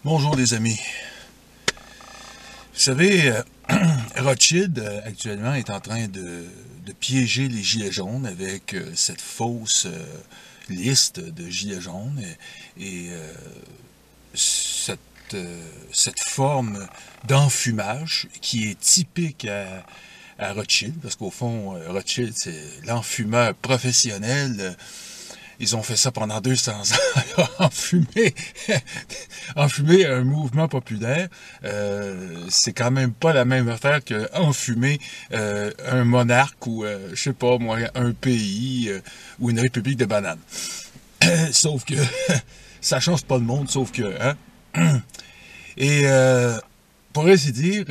Bonjour les amis. Vous savez, Rothschild actuellement est en train de piéger les gilets jaunes avec cette fausse liste de gilets jaunes et cette forme d'enfumage qui est typique à Rothschild, parce qu'au fond, Rothschild, c'est l'enfumeur professionnel. Ils ont fait ça pendant 200 ans, enfumer un mouvement populaire. C'est quand même pas la même affaire que enfumer un monarque ou, je sais pas moi, un pays ou une république de bananes. Sauf que ça change pas le monde, sauf que, hein? Et pour ainsi dire,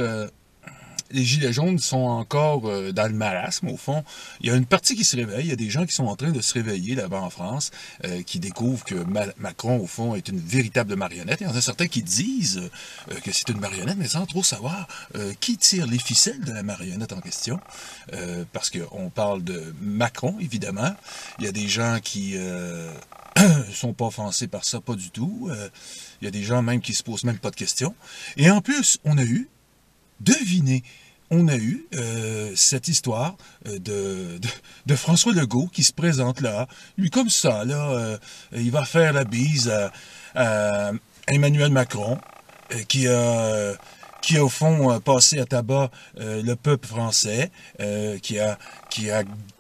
les Gilets jaunes sont encore dans le marasme, au fond. Il y a une partie qui se réveille, il y a des gens qui sont en train de se réveiller là-bas en France, qui découvrent que Macron, au fond, est une véritable marionnette. Il y en a certains qui disent que c'est une marionnette, mais sans trop savoir qui tire les ficelles de la marionnette en question. Parce qu'on parle de Macron, évidemment. Il y a des gens qui sont pas offensés par ça, pas du tout. Il y a des gens même qui se posent même pas de questions. Et en plus, devinez, on a eu cette histoire de François Legault qui se présente là, lui comme ça, là, il va faire la bise à Emmanuel Macron, qui a au fond passé à tabac le peuple français, qui a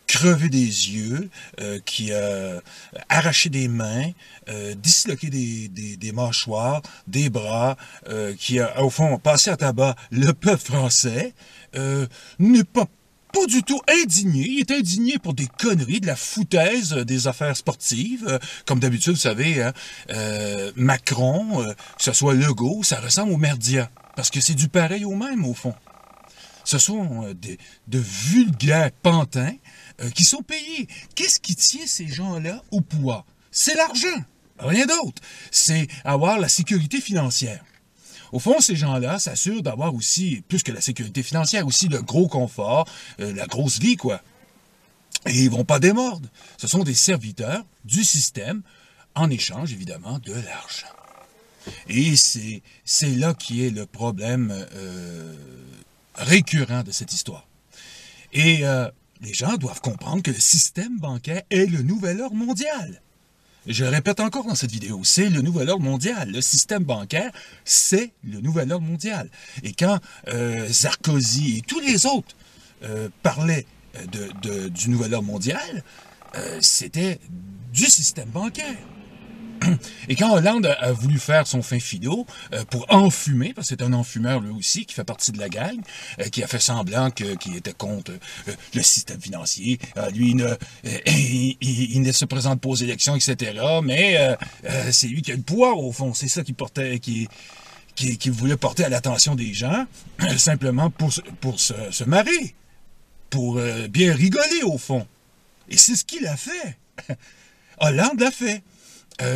crevé des yeux, qui a arraché des mains, disloqué des mâchoires, des bras, qui a au fond passé à tabac le peuple français, n'est pas du tout indigné. Il est indigné pour des conneries, de la foutaise des affaires sportives. Comme d'habitude, vous savez, hein, Macron, que ce soit Legault, ça ressemble au merdia. Parce que c'est du pareil au même, au fond. Ce sont de vulgaires pantins qui sont payés. Qu'est-ce qui tient ces gens-là au pouvoir? C'est l'argent, rien d'autre. C'est avoir la sécurité financière. Au fond, ces gens-là s'assurent d'avoir aussi, plus que la sécurité financière, aussi le gros confort, la grosse vie, quoi. Et ils vont pas démordre. Ce sont des serviteurs du système, en échange, évidemment, de l'argent. Et c'est là qui est le problème récurrent de cette histoire. Et les gens doivent comprendre que le système bancaire est le nouvel ordre mondial. Je le répète encore dans cette vidéo, c'est le nouvel ordre mondial. Le système bancaire, c'est le nouvel ordre mondial. Et quand Sarkozy et tous les autres parlaient du nouvel ordre mondial, c'était du système bancaire. Et quand Hollande a voulu faire son fin fido pour enfumer, parce que c'est un enfumeur lui aussi, qui fait partie de la gang, qui a fait semblant qu'il était contre le système financier, lui, il ne se présente pas aux élections, etc., mais c'est lui qui a le pouvoir, au fond. C'est ça qui voulait porter à l'attention des gens, simplement pour se marrer, pour bien rigoler, au fond. Et c'est ce qu'il a fait. Hollande l'a fait.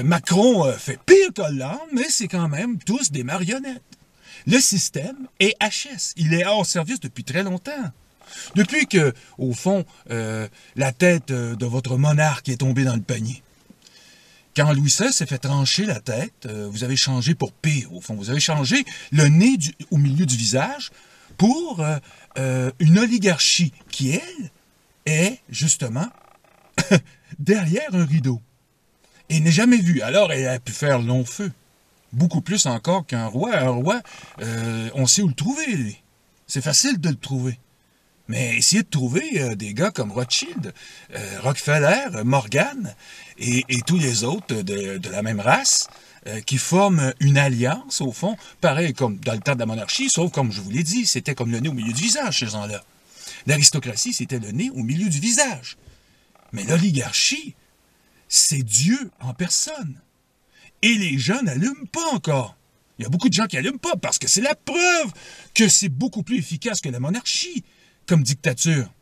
Macron fait pire qu'Hollande, mais c'est quand même tous des marionnettes. Le système est HS. Il est hors service depuis très longtemps. Depuis que, au fond, la tête de votre monarque est tombée dans le panier. Quand Louis XVI s'est fait trancher la tête, vous avez changé pour pire, au fond. Vous avez changé le nez au milieu du visage pour une oligarchie qui, elle, est justement derrière un rideau. Et n'est jamais vue. Alors, elle a pu faire long feu. Beaucoup plus encore qu'un roi. Un roi, on sait où le trouver, lui. C'est facile de le trouver. Mais essayez de trouver des gars comme Rothschild, Rockefeller, Morgan et tous les autres de la même race qui forment une alliance, au fond, pareil comme dans le temps de la monarchie, sauf comme je vous l'ai dit, c'était comme le nez au milieu du visage, ces gens-là. L'aristocratie, c'était le nez au milieu du visage. Mais l'oligarchie, c'est Dieu en personne. Et les gens n'allument pas encore. Il y a beaucoup de gens qui n'allument pas parce que c'est la preuve que c'est beaucoup plus efficace que la monarchie comme dictature.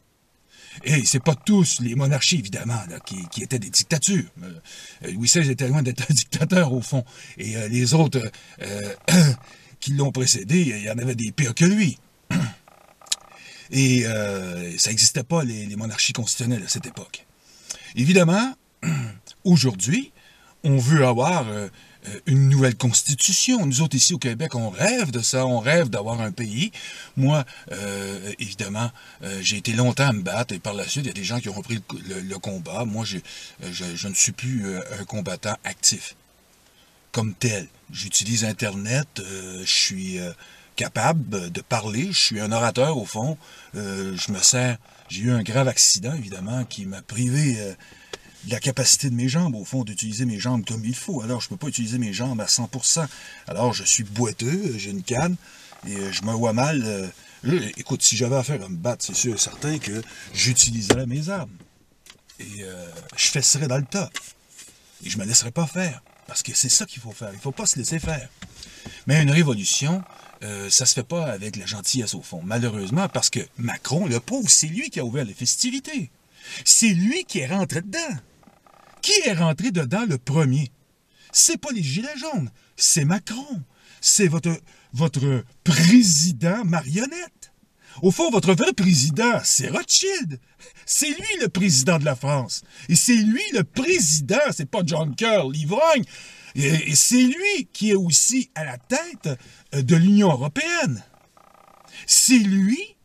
Et c'est pas tous les monarchies, évidemment, là, qui étaient des dictatures. Louis XVI était loin d'être un dictateur, au fond. Et les autres qui l'ont précédé, il y en avait des pires que lui. Et ça n'existait pas, les monarchies constitutionnelles à cette époque. Évidemment, aujourd'hui, on veut avoir une nouvelle constitution. Nous autres, ici au Québec, on rêve de ça, on rêve d'avoir un pays. Moi, évidemment, j'ai été longtemps à me battre, et par la suite, il y a des gens qui ont repris le combat. Moi, je ne suis plus un combattant actif, comme tel. J'utilise Internet, je suis capable de parler, je suis un orateur, au fond. Je me sers... J'ai eu un grave accident, évidemment, qui m'a privé... de la capacité de mes jambes, au fond, d'utiliser mes jambes comme il faut. Alors, je ne peux pas utiliser mes jambes à 100%. Alors, je suis boiteux, j'ai une canne, et je me vois mal. Écoute, si j'avais affaire à me battre, c'est sûr et certain que j'utiliserais mes armes. Et je fesserais dans le tas. Et je ne me laisserais pas faire. Parce que c'est ça qu'il faut faire. Il ne faut pas se laisser faire. Mais une révolution, ça se fait pas avec la gentillesse, au fond. Malheureusement, parce que Macron, le pauvre, c'est lui qui a ouvert les festivités. C'est lui qui est rentré dedans. Qui est rentré dedans le premier? C'est pas les Gilets jaunes, c'est Macron. C'est votre président marionnette. Au fond, votre vrai président, c'est Rothschild. C'est lui le président de la France. Et c'est lui le président, c'est pas John Kerr, l'ivrogne. Et c'est lui qui est aussi à la tête de l'Union européenne. C'est lui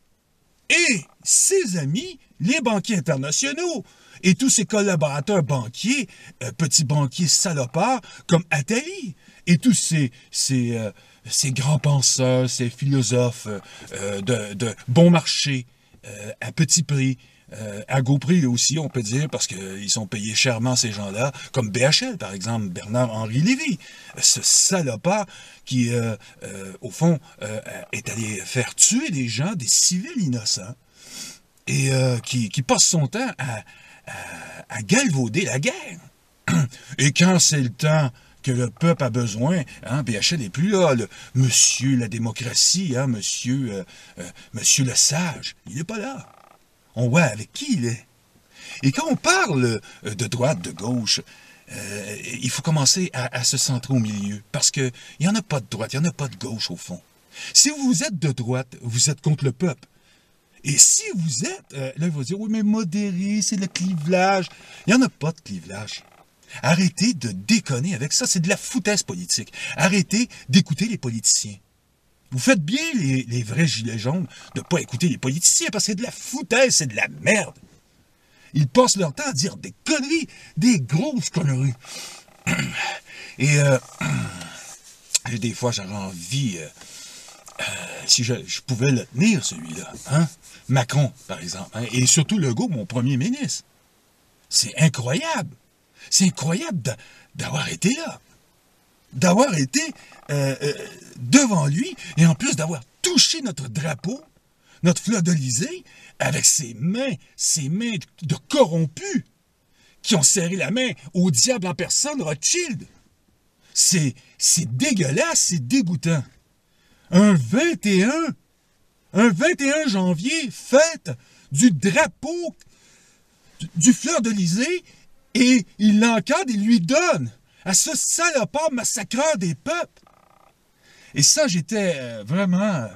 et ses amis, les banquiers internationaux, et tous ses collaborateurs banquiers, petits banquiers salopards, comme Attali, et tous ces grands penseurs, ces philosophes de bon marché, à petit prix, à gros prix aussi, on peut dire, parce qu'ils sont payés chèrement, ces gens-là, comme BHL, par exemple, Bernard-Henri Lévy, ce salopard qui, au fond, est allé faire tuer des gens, des civils innocents, et qui passe son temps à galvauder la guerre. Et quand c'est le temps que le peuple a besoin, hein, BHL n'est plus là, monsieur la démocratie, hein, monsieur le sage, il n'est pas là. On voit avec qui il est. Et quand on parle de droite, de gauche, il faut commencer à se centrer au milieu, parce qu'il n'y en a pas de droite, il n'y en a pas de gauche au fond. Si vous êtes de droite, vous êtes contre le peuple. Et si vous êtes, là, il va dire, oui, mais modéré, c'est le clivage. Il n'y en a pas de clivage. Arrêtez de déconner avec ça, c'est de la foutaise politique. Arrêtez d'écouter les politiciens. Vous faites bien, les vrais gilets jaunes, de ne pas écouter les politiciens, parce que c'est de la foutaise, c'est de la merde. Ils passent leur temps à dire des conneries, des grosses conneries. Et des fois, j'aurais envie... si je pouvais le tenir, celui-là, hein? Macron, par exemple, hein? Et surtout Legault, mon premier ministre. C'est incroyable. C'est incroyable d'avoir été là. D'avoir été devant lui, et en plus d'avoir touché notre drapeau, notre fleur d'Élysée, avec ses mains de corrompus, qui ont serré la main au diable en personne, Rothschild. C'est dégueulasse, c'est dégoûtant. Un 21 janvier, fête du drapeau du fleur d'Élysée, et il l'encadre et lui donne à ce salopard massacreur des peuples. Et ça, j'étais vraiment...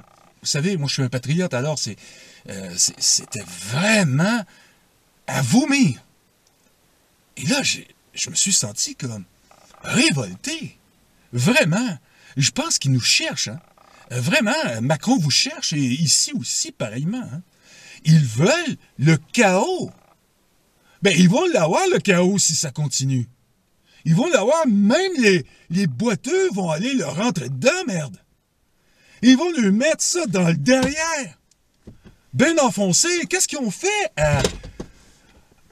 Vous savez, moi, je suis un patriote, alors c'était vraiment à vomir. Et là, je me suis senti comme révolté. Vraiment. Je pense qu'il nous cherche, hein. Vraiment, Macron vous cherche, et ici aussi, pareillement. Hein. Ils veulent le chaos. Ben, ils vont l'avoir, le chaos, si ça continue. Ils vont l'avoir, même les boiteux vont aller leur rentrer dedans, merde. Ils vont lui mettre ça dans le derrière. Ben enfoncé, qu'est-ce qu'ils ont fait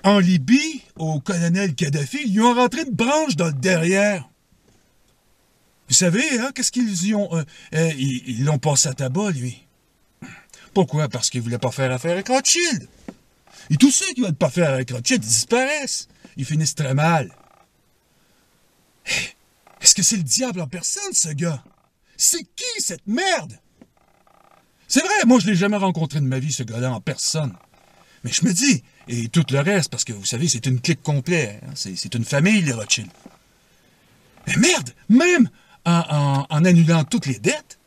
en Libye, au colonel Kadhafi? Ils lui ont rentré une branche dans le derrière. Vous savez, hein, qu'est-ce qu'ils y ont... ils l'ont passé à tabac, lui. Pourquoi? Parce qu'ils ne voulaient pas faire affaire avec Rothschild. Et tous ceux qui ne veulent pas faire avec Rothschild, ils disparaissent. Ils finissent très mal. Est-ce que c'est le diable en personne, ce gars? C'est qui, cette merde? C'est vrai, moi, je ne l'ai jamais rencontré de ma vie, ce gars-là, en personne. Mais je me dis, et tout le reste, parce que vous savez, c'est une clique complète. Hein, c'est une famille, les Rothschild. Mais merde, même en annulant toutes les dettes,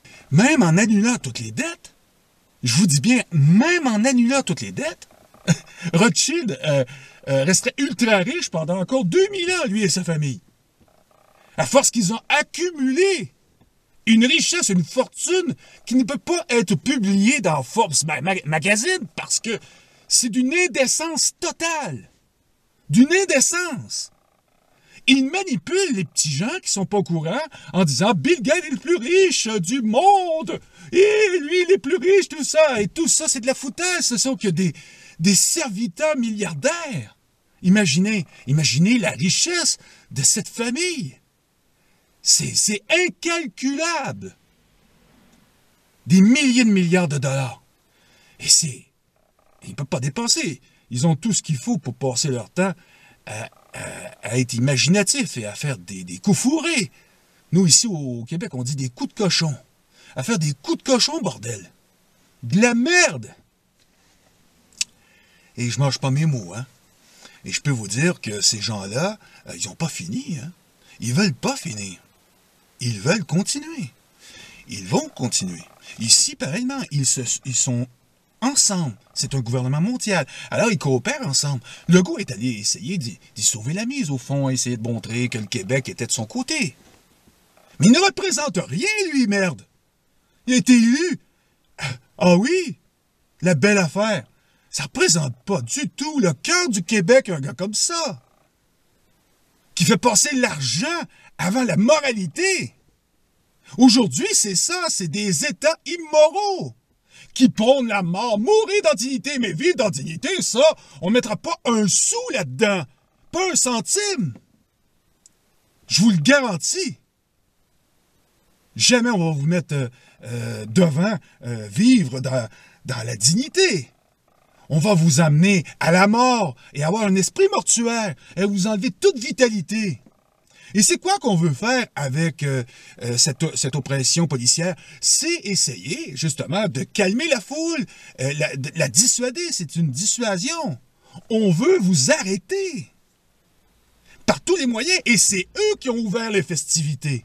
je vous dis bien, même en annulant toutes les dettes, Rothschild resterait ultra riche pendant encore 2000 ans, lui et sa famille. À force qu'ils ont accumulé une richesse, une fortune qui ne peut pas être publiée dans Forbes Magazine parce que c'est d'une indécence totale. D'une indécence. Ils manipulent les petits gens qui sont pas au courant en disant « Bill Gates est le plus riche du monde! Et lui, il est plus riche, tout ça! » Et tout ça, c'est de la foutaise. Ce sont que des serviteurs milliardaires. Imaginez la richesse de cette famille. C'est incalculable. Des milliers de milliards de dollars. Et ils ne peuvent pas dépenser. Ils ont tout ce qu'il faut pour passer leur temps à être imaginatifs et à faire des coups fourrés. Nous, ici au Québec, on dit des coups de cochon. À faire des coups de cochon, bordel. De la merde. Et je mange pas mes mots, hein. Et je peux vous dire que ces gens-là, ils n'ont pas fini, hein. Ils veulent pas finir. Ils veulent continuer. Ils vont continuer. Ici, pareillement, ils sont ensemble. C'est un gouvernement mondial. Alors, ils coopèrent ensemble. Legault est allé essayer d'y sauver la mise, au fond, essayer de montrer que le Québec était de son côté. Mais il ne représente rien, lui, merde. Il a été élu. Ah oui, la belle affaire. Ça ne représente pas du tout le cœur du Québec, un gars comme ça. Qui fait passer l'argent avant la moralité. Aujourd'hui, c'est ça, c'est des États immoraux qui prônent la mort, mourir dans dignité, mais vivre dans dignité, ça, on ne mettra pas un sou là-dedans, pas un centime. Je vous le garantis. Jamais on va vous mettre devant vivre dans la dignité. On va vous amener à la mort et avoir un esprit mortuaire et vous enlever toute vitalité. Et c'est quoi qu'on veut faire avec cette oppression policière? C'est essayer, justement, de calmer la foule, la dissuader. C'est une dissuasion. On veut vous arrêter. Par tous les moyens. Et c'est eux qui ont ouvert les festivités.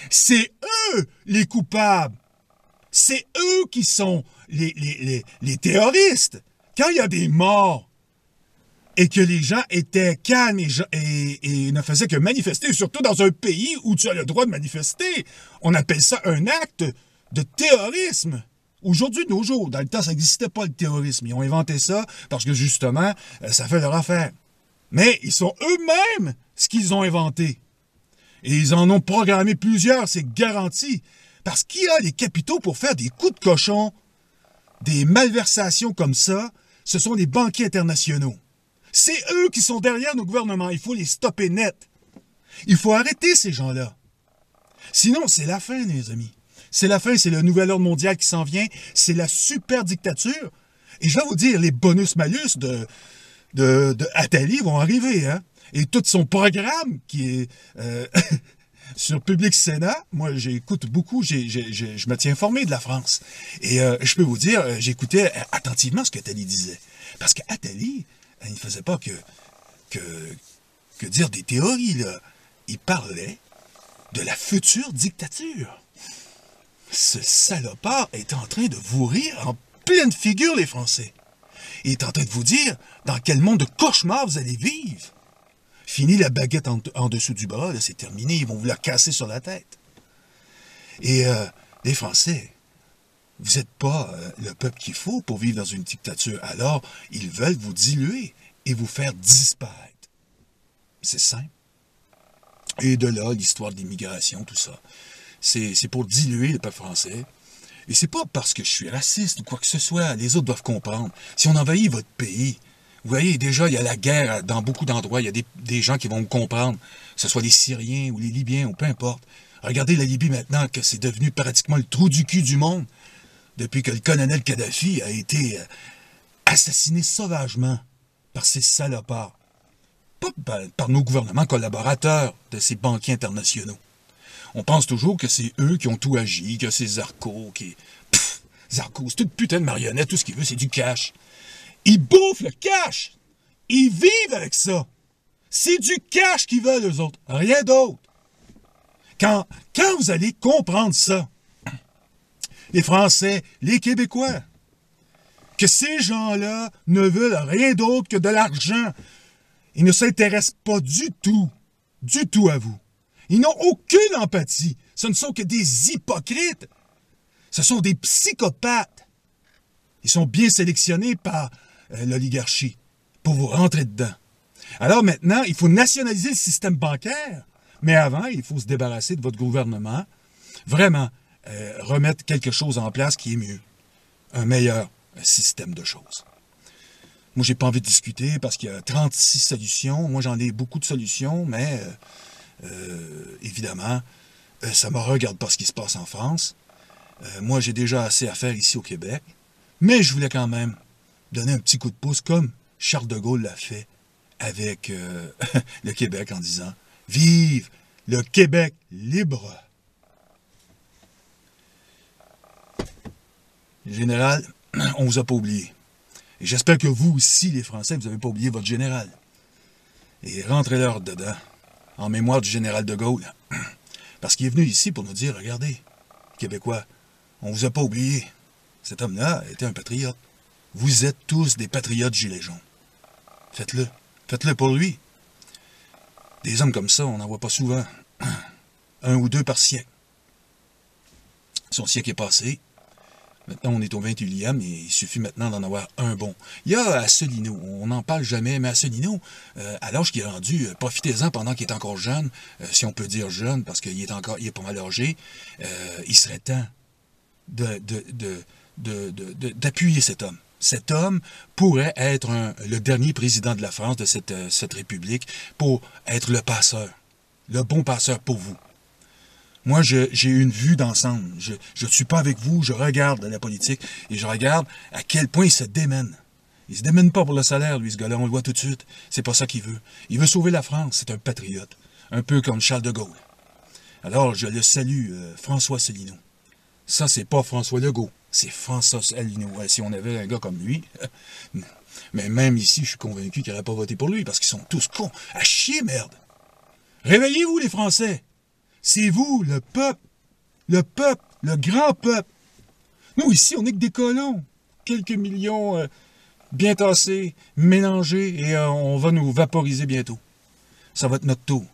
C'est eux les coupables. C'est eux qui sont les terroristes. Quand il y a des morts, et que les gens étaient calmes et ne faisaient que manifester, surtout dans un pays où tu as le droit de manifester. On appelle ça un acte de terrorisme. Aujourd'hui, de nos jours, dans le temps, ça n'existait pas le terrorisme. Ils ont inventé ça parce que justement, ça fait leur affaire. Mais ils sont eux-mêmes ce qu'ils ont inventé. Et ils en ont programmé plusieurs, c'est garanti. Parce qu'il y a les capitaux pour faire des coups de cochon, des malversations comme ça, ce sont les banquiers internationaux. C'est eux qui sont derrière nos gouvernements. Il faut les stopper net. Il faut arrêter ces gens-là. Sinon, c'est la fin, les amis. C'est la fin, c'est le nouvel ordre mondial qui s'en vient. C'est la super dictature. Et je vais vous dire, les bonus-malus de Attali vont arriver. Hein? Et tout son programme qui est sur Public Sénat, moi j'écoute beaucoup, je me tiens informé de la France. Et je peux vous dire, j'écoutais attentivement ce qu'Attali disait. Parce qu'Attali, il ne faisait pas que dire des théories, là. Il parlait de la future dictature. Ce salopard est en train de vous rire en pleine figure, les Français. Il est en train de vous dire dans quel monde de cauchemar vous allez vivre. Fini la baguette en dessous du bras, c'est terminé, ils vont vous la casser sur la tête. Et les Français, vous n'êtes pas le peuple qu'il faut pour vivre dans une dictature. Alors, ils veulent vous diluer et vous faire disparaître. C'est simple. Et de là, l'histoire de l'immigration, tout ça. C'est pour diluer le peuple français. Et c'est pas parce que je suis raciste ou quoi que ce soit. Les autres doivent comprendre. Si on envahit votre pays, vous voyez, déjà, il y a la guerre dans beaucoup d'endroits. Il y a des gens qui vont me comprendre, que ce soit les Syriens ou les Libyens ou peu importe. Regardez la Libye maintenant, que c'est devenu pratiquement le trou du cul du monde, depuis que le colonel Kadhafi a été assassiné sauvagement par ces salopards. Pas par nos gouvernements collaborateurs de ces banquiers internationaux. On pense toujours que c'est eux qui ont tout agi, que c'est Zarco qui... Pfff, Zarco, c'est une putain de marionnette, tout ce qu'il veut, c'est du cash. Ils bouffent le cash! Ils vivent avec ça! C'est du cash qu'ils veulent, eux autres, rien d'autre. Quand vous allez comprendre ça, les Français, les Québécois, que ces gens-là ne veulent rien d'autre que de l'argent, ils ne s'intéressent pas du tout à vous. Ils n'ont aucune empathie. Ce ne sont que des hypocrites. Ce sont des psychopathes. Ils sont bien sélectionnés par l'oligarchie pour vous rentrer dedans. Alors maintenant, il faut nationaliser le système bancaire. Mais avant, il faut se débarrasser de votre gouvernement. Vraiment, remettre quelque chose en place qui est mieux. Un meilleur système de choses. Moi, j'ai pas envie de discuter parce qu'il y a 36 solutions. Moi, j'en ai beaucoup de solutions, mais évidemment, ça ne me regarde pas ce qui se passe en France. Moi, j'ai déjà assez à faire ici au Québec. Mais je voulais quand même donner un petit coup de pouce comme Charles de Gaulle l'a fait avec le Québec en disant « Vive le Québec libre ». Général, on vous a pas oublié. Et j'espère que vous aussi, les Français, vous n'avez pas oublié votre général. Et rentrez-leur dedans, en mémoire du général de Gaulle. Parce qu'il est venu ici pour nous dire, regardez, Québécois, on vous a pas oublié. Cet homme-là était un patriote. Vous êtes tous des patriotes gilets jaunes. Faites-le. Faites-le pour lui. Des hommes comme ça, on n'en voit pas souvent. Un ou deux par siècle. Son siècle est passé. Maintenant, on est au 21e et il suffit maintenant d'en avoir un bon. Il y a Asselineau, on n'en parle jamais, mais Asselineau, à l'âge qu'il est rendu, profitez-en pendant qu'il est encore jeune, si on peut dire jeune, parce qu'il est pas mal âgé, il serait temps d'appuyer cet homme. Cet homme pourrait être le dernier président de la France, de cette République, pour être le passeur, le bon passeur pour vous. Moi, j'ai une vue d'ensemble. Je ne suis pas avec vous, je regarde la politique et je regarde à quel point il se démène. Il se démène pas pour le salaire, lui, ce gars-là, on le voit tout de suite. C'est pas ça qu'il veut. Il veut sauver la France, c'est un patriote. Un peu comme Charles de Gaulle. Alors, je le salue, François Asselineau. Ça, c'est pas François Legault, c'est François Asselineau. Ouais, si on avait un gars comme lui... Mais même ici, je suis convaincu qu'il n'aurait pas voté pour lui, parce qu'ils sont tous cons. À chier, merde! Réveillez-vous, les Français! C'est vous, le peuple, le grand peuple. Nous, ici, on n'est que des colons. Quelques millions bien tassés, mélangés, et on va nous vaporiser bientôt. Ça va être notre tour.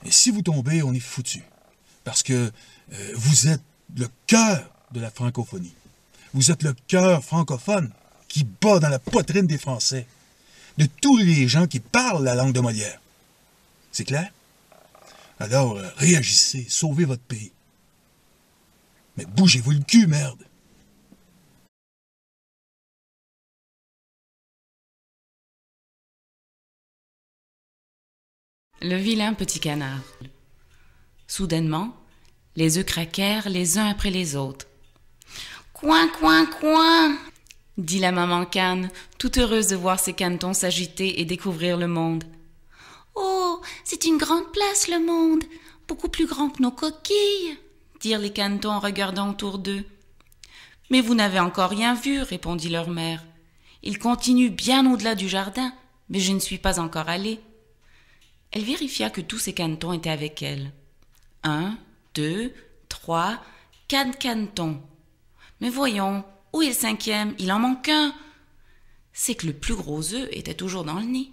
Et si vous tombez, on est foutus. Parce que vous êtes le cœur de la francophonie. Vous êtes le cœur francophone qui bat dans la poitrine des Français. De tous les gens qui parlent la langue de Molière. C'est clair? Alors, réagissez, sauvez votre pays. Mais bougez-vous le cul, merde! Le vilain petit canard. Soudainement, les œufs craquèrent les uns après les autres. « Coin, coin, coin !» dit la maman cane, toute heureuse de voir ses canetons s'agiter et découvrir le monde. « Oh, c'est une grande place, le monde, beaucoup plus grand que nos coquilles !» dirent les canetons en regardant autour d'eux. « Mais vous n'avez encore rien vu, » répondit leur mère. « Il continue bien au-delà du jardin, mais je ne suis pas encore allée. » Elle vérifia que tous ses canetons étaient avec elle. 1, 2, 3, 4 canetons. Mais voyons, où est le 5e? Il en manque un. C'est que le plus gros œuf était toujours dans le nid.